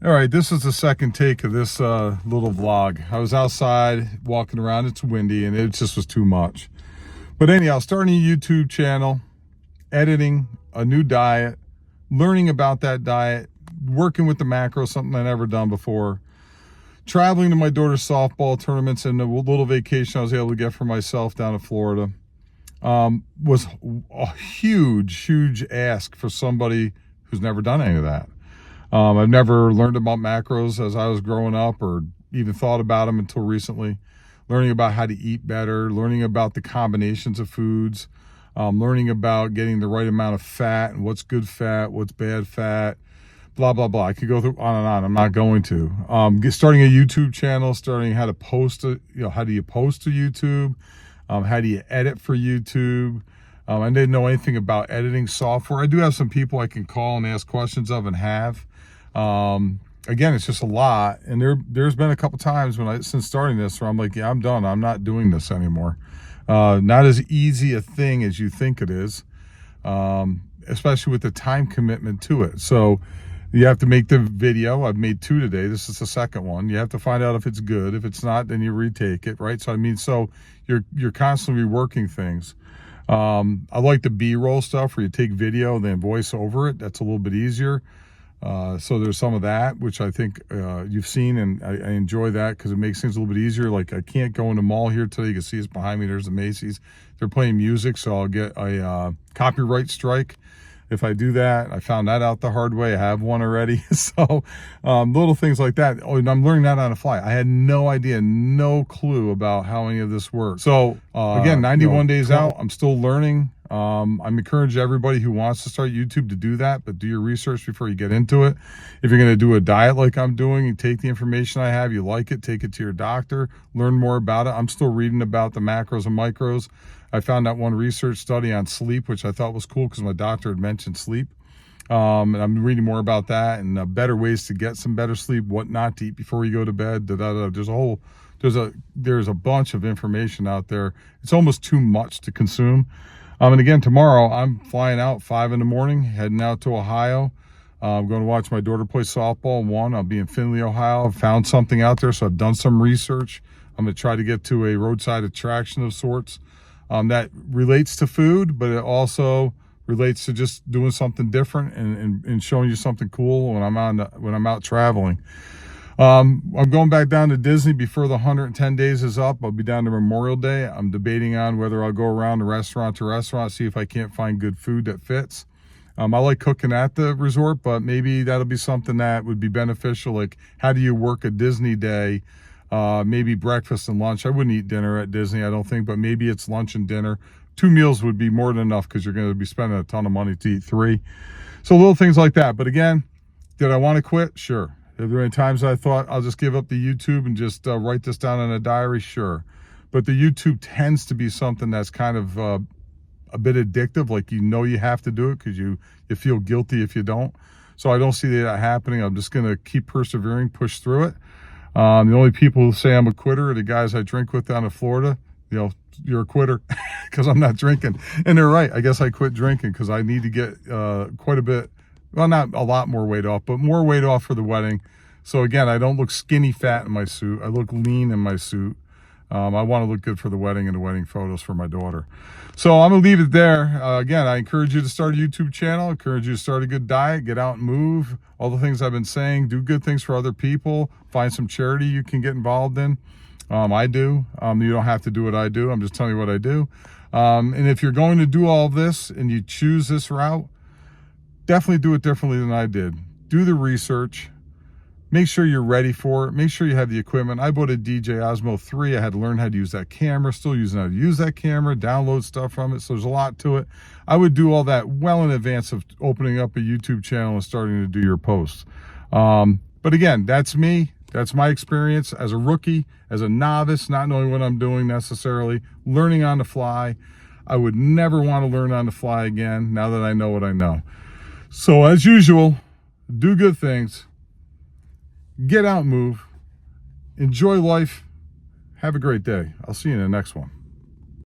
All right, this is the second take of this little vlog. I was outside walking around. It's windy and it just was too much. But anyhow, starting a YouTube channel, editing a new diet, learning about that diet, working with the macros, something I'd never done before, traveling to my daughter's softball tournaments, and a little vacation I was able to get for myself down in Florida. Was a huge ask for somebody who's never done any of that. I've never learned about macros as I was growing up or even thought about them until recently. Learning about how to eat better, learning about the combinations of foods, learning about getting the right amount of fat and what's good fat, what's bad fat, blah, blah, blah. I could go through on and on. I'm not going to. Starting a YouTube channel, starting how to post, how do you post to YouTube? How do you edit for YouTube? I didn't know anything about editing software. I do have some people I can call and ask questions of and have. Again, it's just a lot. And there's been a couple times since starting this where I'm like, yeah, I'm done. I'm not doing this anymore. Not as easy a thing as you think it is, especially with the time commitment to it. So you have to make the video. I've made 2 today. This is the second one. You have to find out if it's good. If it's not, then you retake it, right? So you're constantly reworking things. I like the B-roll stuff where you take video and then voice over it. That's a little bit easier. So there's some of that, which I think you've seen, and I enjoy that because it makes things a little bit easier. Like I can't go in the mall here today. You can see it's behind me. There's the Macy's. They're playing music, so I'll get a copyright strike if I do that. I found that out the hard way. I have one already. So little things like that. Oh, and I'm learning that on the fly. I had no idea, no clue about how any of this works. So again, 91 days out, I'm still learning. I'm encouraging everybody who wants to start YouTube to do that, but do your research before you get into it. If you're going to do a diet like I'm doing, you take the information I have, you like it, take it to your doctor, learn more about it. I'm still reading about the macros and micros. I found that one research study on sleep, which I thought was cool because my doctor had mentioned sleep. And I'm reading more about that and better ways to get some better sleep, what not to eat before you go to bed. There's a bunch of information out there. It's almost too much to consume. And again, tomorrow I'm flying out 5 in the morning, heading out to Ohio. I'm going to watch my daughter play softball. I'll be in Findlay, Ohio. I've found something out there, so I've done some research. I'm going to try to get to a roadside attraction of sorts that relates to food, but it also relates to just doing something different and showing you something cool when I'm out traveling. I'm going back down to Disney before the 110 days is up. I'll be down to Memorial Day. I'm debating on whether I'll go around the restaurant to restaurant, see if I can't find good food that fits. I like cooking at the resort, but maybe that'll be something that would be beneficial. Like, how do you work a Disney day? Maybe breakfast and lunch. I wouldn't eat dinner at Disney, I don't think, but maybe it's lunch and dinner. 2 meals would be more than enough because you're going to be spending a ton of money to eat 3. So little things like that. But again, did I want to quit? Sure. Have there been times I thought I'll just give up the YouTube and just write this down in a diary? Sure. But the YouTube tends to be something that's kind of a bit addictive. Like, you have to do it because you feel guilty if you don't. So I don't see that happening. I'm just going to keep persevering, push through it. The only people who say I'm a quitter are the guys I drink with down in Florida. You're a quitter because I'm not drinking. And they're right. I guess I quit drinking because I need to get quite a bit, well, not a lot more weight off, but more weight off for the wedding. So again, I don't look skinny fat in my suit. I look lean in my suit. I want to look good for the wedding and the wedding photos for my daughter. So I'm going to leave it there. Again, I encourage you to start a YouTube channel. I encourage you to start a good diet, get out and move. All the things I've been saying, do good things for other people. Find some charity you can get involved in. I do. You don't have to do what I do. I'm just telling you what I do. And if you're going to do all of this and you choose this route, definitely do it differently than I did. Do the research. Make sure you're ready for it. Make sure you have the equipment. I bought a DJI Osmo 3. I had to learn how to use that camera. Still using how to use that camera, download stuff from it. So there's a lot to it. I would do all that well in advance of opening up a YouTube channel and starting to do your posts. But again, that's me. That's my experience as a rookie, as a novice, not knowing what I'm doing necessarily, learning on the fly. I would never want to learn on the fly again now that I know what I know. So as usual, do good things. Get out, move, enjoy life. Have a great day. I'll see you in the next one.